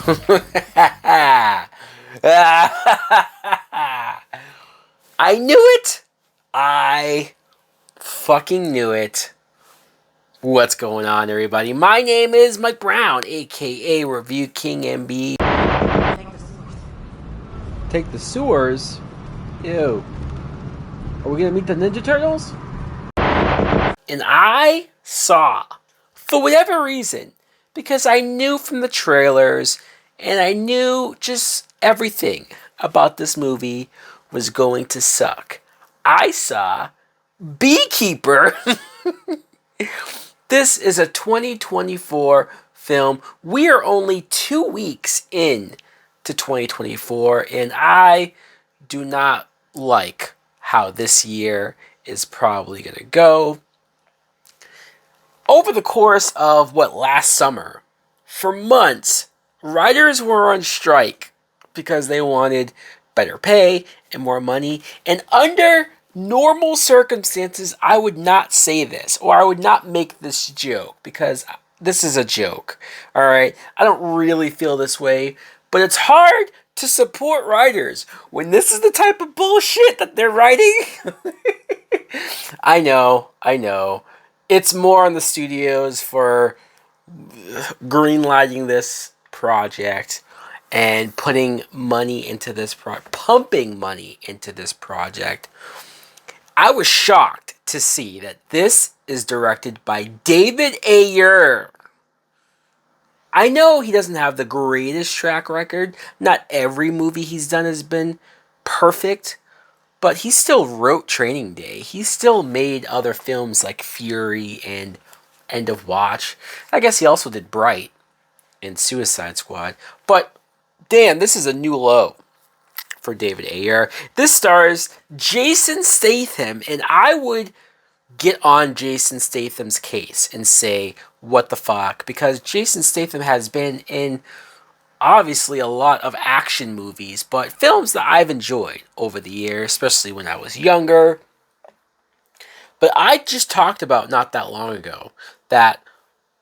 I knew it. I fucking knew it. What's going on, everybody? My name is Mike Brown, aka Review King MB. Take the sewers? Ew. Are we gonna meet the Ninja Turtles? And I saw, for whatever reason, because I knew from the trailers and I knew just everything about this movie was going to suck. I saw Beekeeper. This is a 2024 film. We are only 2 weeks in to 2024, and I do not like how this year is probably going to go. Over the course of last summer, for months, writers were on strike because they wanted better pay and more money. And under normal circumstances, I would not say this, or I would not make this joke, because this is a joke. All right, I don't really feel this way, but it's hard to support writers when this is the type of bullshit that they're writing. I know. It's more on the studios for greenlighting this project and putting money into this pumping money into this project. I was shocked to see that this is directed by David Ayer. I know he doesn't have the greatest track record. Not every movie he's done has been perfect. But he still wrote Training Day. He still made other films like Fury and End of Watch. I guess he also did Bright and Suicide Squad. But damn, this is a new low for David Ayer. This stars Jason Statham, and I would get on Jason Statham's case and say, what the fuck? Because Jason Statham has been in obviously a lot of action movies, but films that I've enjoyed over the years, especially when I was younger. But I just talked about not that long ago that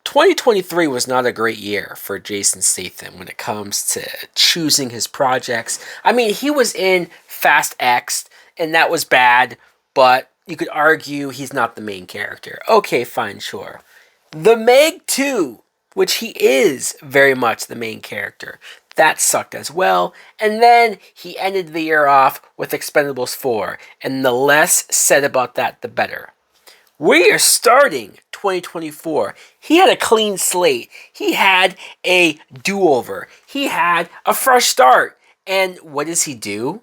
2023 was not a great year for Jason Statham when it comes to choosing his projects. I mean, he was in Fast X, and that was bad, but you could argue he's not the main character. Okay, fine, sure. The Meg 2, which he is very much the main character, that sucked as well. And then he ended the year off with Expendables 4, and the less said about that, the better. We are starting 2024. He had a clean slate. He had a do-over. He had a fresh start. And what does he do?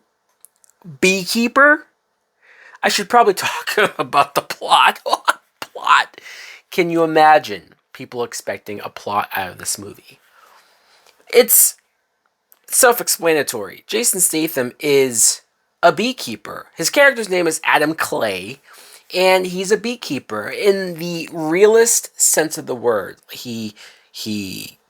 Beekeeper? I should probably talk about the plot. Plot. Can you imagine people expecting a plot out of this movie? It's self-explanatory. Jason Statham is a beekeeper. His character's name is Adam Clay, and he's a beekeeper in the realest sense of the word. He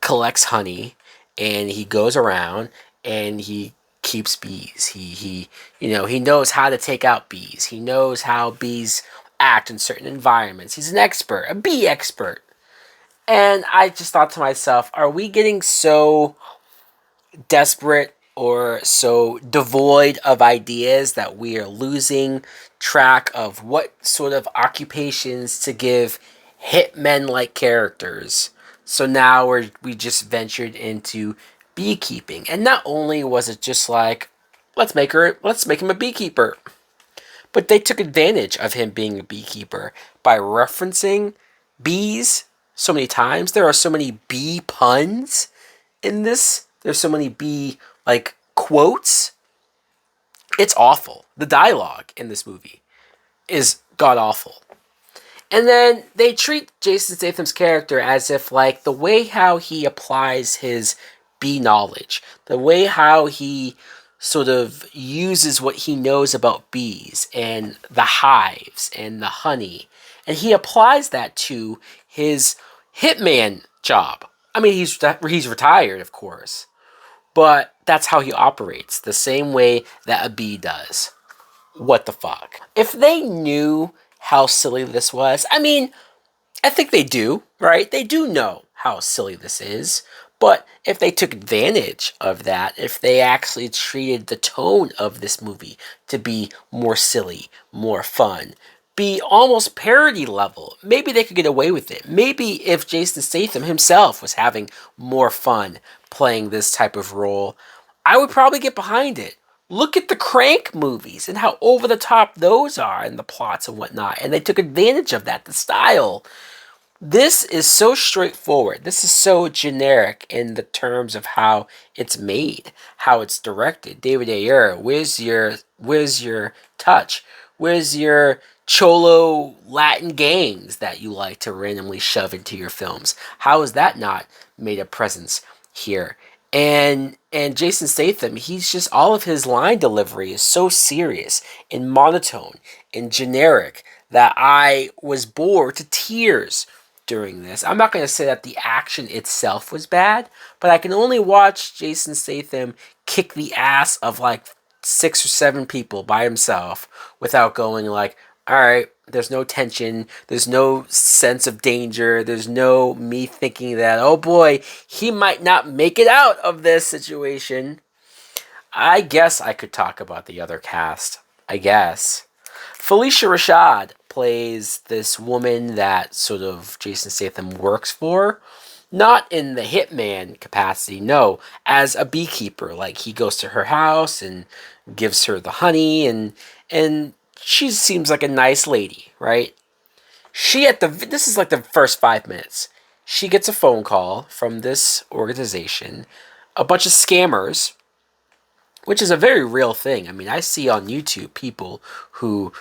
collects honey, and he goes around and he keeps bees. He knows how to take out bees. He knows how bees act in certain environments. He's an expert, a bee expert. And I just thought to myself, are we getting so desperate or so devoid of ideas that we are losing track of what sort of occupations to give hitmen-like characters? So now we just ventured into beekeeping. And not only was it just like, let's make him a beekeeper, but they took advantage of him being a beekeeper by referencing bees so many times. There are so many bee puns in this. There's so many bee, quotes. It's awful. The dialogue in this movie is god-awful. And then they treat Jason Statham's character as if, the way how he applies his bee knowledge, the way how he sort of uses what he knows about bees and the hives and the honey, and he applies that to his hitman job. I mean, he's retired, of course, but that's how he operates, the same way that a bee does. What the fuck? If they knew how silly this was, I mean, I think they do, right? They do know how silly this is, But if they took advantage of that, if they actually treated the tone of this movie to be more silly, more fun, be almost parody level, maybe they could get away with it. Maybe if Jason Statham himself was having more fun playing this type of role, I would probably get behind it. Look at the Crank movies and how over the top those are and the plots and whatnot. And they took advantage of that, the style. This is so straightforward. This is so generic in the terms of how it's made, how it's directed. David Ayer, where's your touch? Where's your cholo Latin gangs that you like to randomly shove into your films? How is that not made a presence here? And Jason Statham, he's just all of his line delivery is so serious and monotone and generic that I was bored to tears during this. I'm not going to say that the action itself was bad, but I can only watch Jason Statham kick the ass of like 6 or 7 people by himself without going like, all right, there's no tension, there's no sense of danger, there's no me thinking that, oh boy, he might not make it out of this situation. I guess I could talk about the other cast. I guess. Felicia Rashad plays this woman that sort of Jason Statham works for. Not in the hitman capacity, no, as a beekeeper. Like he goes to her house and gives her the honey and she seems like a nice lady, right? She at the this is like the first 5 minutes. She gets a phone call from this organization, a bunch of scammers, which is a very real thing. I mean, I see on YouTube people who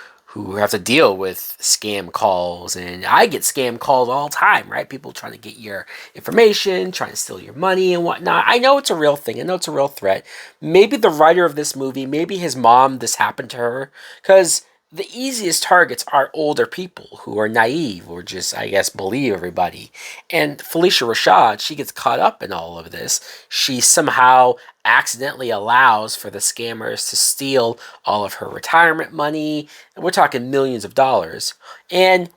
have to deal with scam calls, and I get scam calls all the time, right? People trying to get your information, trying to steal your money and whatnot. I know it's a real thing. I know it's a real threat. Maybe the writer of this movie, maybe his mom, this happened to her, because the easiest targets are older people who are naive or just, I guess, believe everybody. And Felicia Rashad, she gets caught up in all of this. She somehow accidentally allows for the scammers to steal all of her retirement money. And we're talking millions of dollars. And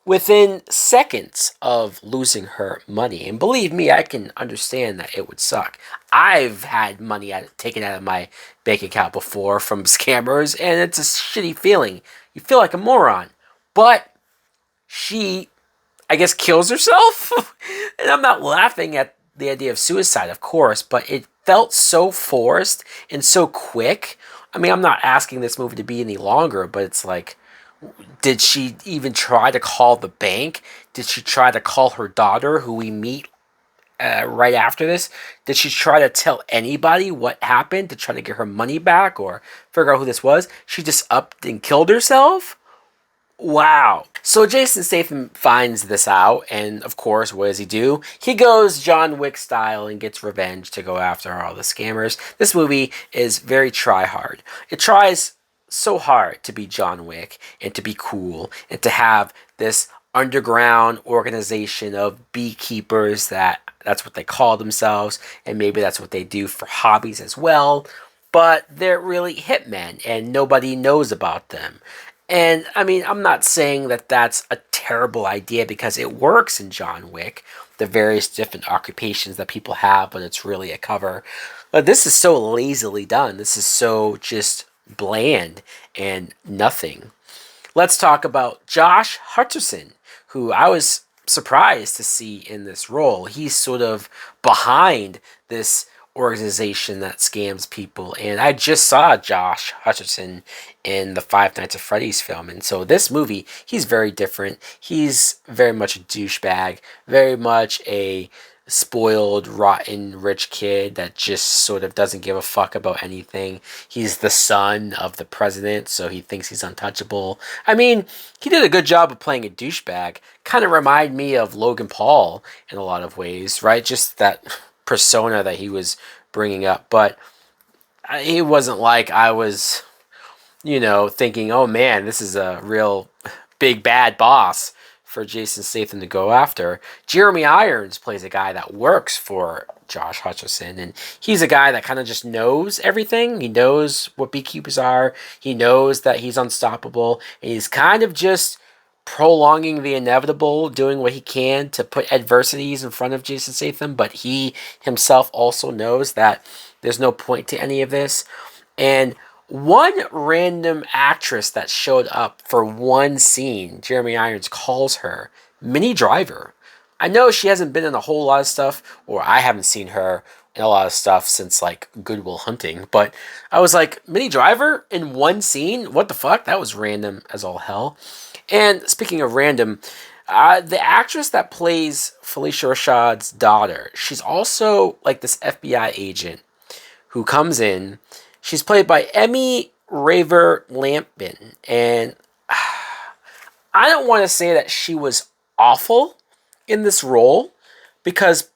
within seconds of losing her money, and believe me, I can understand that it would suck. I've had money taken out of my bank account before from scammers, and it's a shitty feeling. You feel like a moron. But she, I guess, kills herself. And I'm not laughing at the idea of suicide, of course, but it felt so forced and so quick. I mean, I'm not asking this movie to be any longer, but it's like, did she even try to call the bank? Did she try to call her daughter, who we meet right after this? Did she try to tell anybody what happened to try to get her money back or figure out who this was? She just upped and killed herself? Wow. So Jason Statham finds this out, and of course, what does he do? He goes John Wick style and gets revenge to go after all the scammers. This movie is very try hard. It tries so hard to be John Wick and to be cool and to have this underground organization of beekeepers that's what they call themselves, and maybe that's what they do for hobbies as well, but they're really hitmen and nobody knows about them. And I mean, I'm not saying that that's a terrible idea because it works in John Wick, the various different occupations that people have, but it's really a cover. But this is so lazily done. This is so just bland and nothing. Let's talk about Josh Hutcherson, who I was surprised to see in this role. He's sort of behind this organization that scams people. And I just saw Josh Hutcherson in the Five Nights at Freddy's film. And so this movie, he's very different. He's very much a douchebag, very much a spoiled, rotten, rich kid that just sort of doesn't give a fuck about anything. He's the son of the president, so he thinks he's untouchable. I mean, he did a good job of playing a douchebag. Kind of remind me of Logan Paul in a lot of ways, right? Just that persona that he was bringing up. But it wasn't like I was, thinking, oh man, this is a real big bad boss for Jason Statham to go after. Jeremy Irons plays a guy that works for Josh Hutcherson, and he's a guy that kind of just knows everything. He knows what beekeepers are. He knows that he's unstoppable, and he's kind of just prolonging the inevitable, doing what he can to put adversities in front of Jason Statham, but he himself also knows that there's no point to any of this. And one random actress that showed up for one scene, Jeremy Irons calls her Minnie Driver. I know she hasn't been in a whole lot of stuff, or I haven't seen her in a lot of stuff since like Good Will Hunting, but I was like, Minnie Driver in one scene? What the fuck? That was random as all hell. And speaking of random, the actress that plays Felicia Rashad's daughter, she's also like this FBI agent who comes in. She's played by Emmy Raver Lampin, and I don't want to say that she was awful in this role because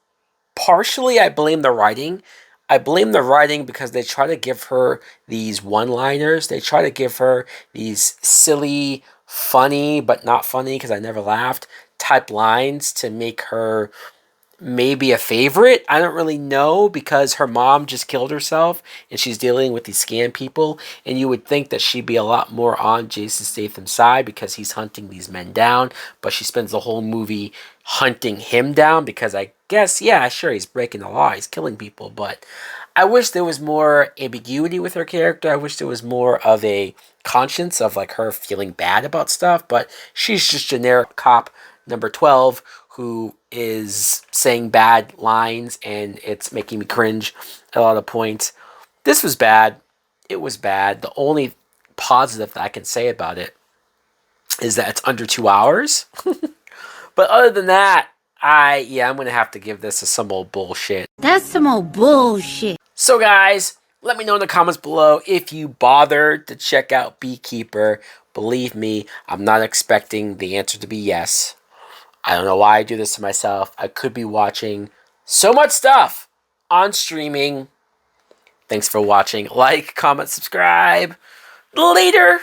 partially I blame the writing. I blame the writing because they try to give her these one-liners. They try to give her these silly, funny, but not funny because I never laughed type lines to make her maybe a favorite. I don't really know because her mom just killed herself and she's dealing with these scam people. And you would think that she'd be a lot more on Jason Statham's side because he's hunting these men down. But she spends the whole movie hunting him down because I guess, yeah, sure, he's breaking the law, he's killing people. But I wish there was more ambiguity with her character. I wish there was more of a conscience of like her feeling bad about stuff. But she's just generic cop number 12 who is saying bad lines and it's making me cringe at a lot of points. This was bad. It was bad. The only positive that I can say about it is that it's under 2 hours. But other than that, I'm gonna have to give this some old bullshit. That's some old bullshit. So guys, let me know in the comments below if you bothered to check out Beekeeper. Believe me, I'm not expecting the answer to be yes. I don't know why I do this to myself. I could be watching so much stuff on streaming. Thanks for watching. Like, comment, subscribe. Later.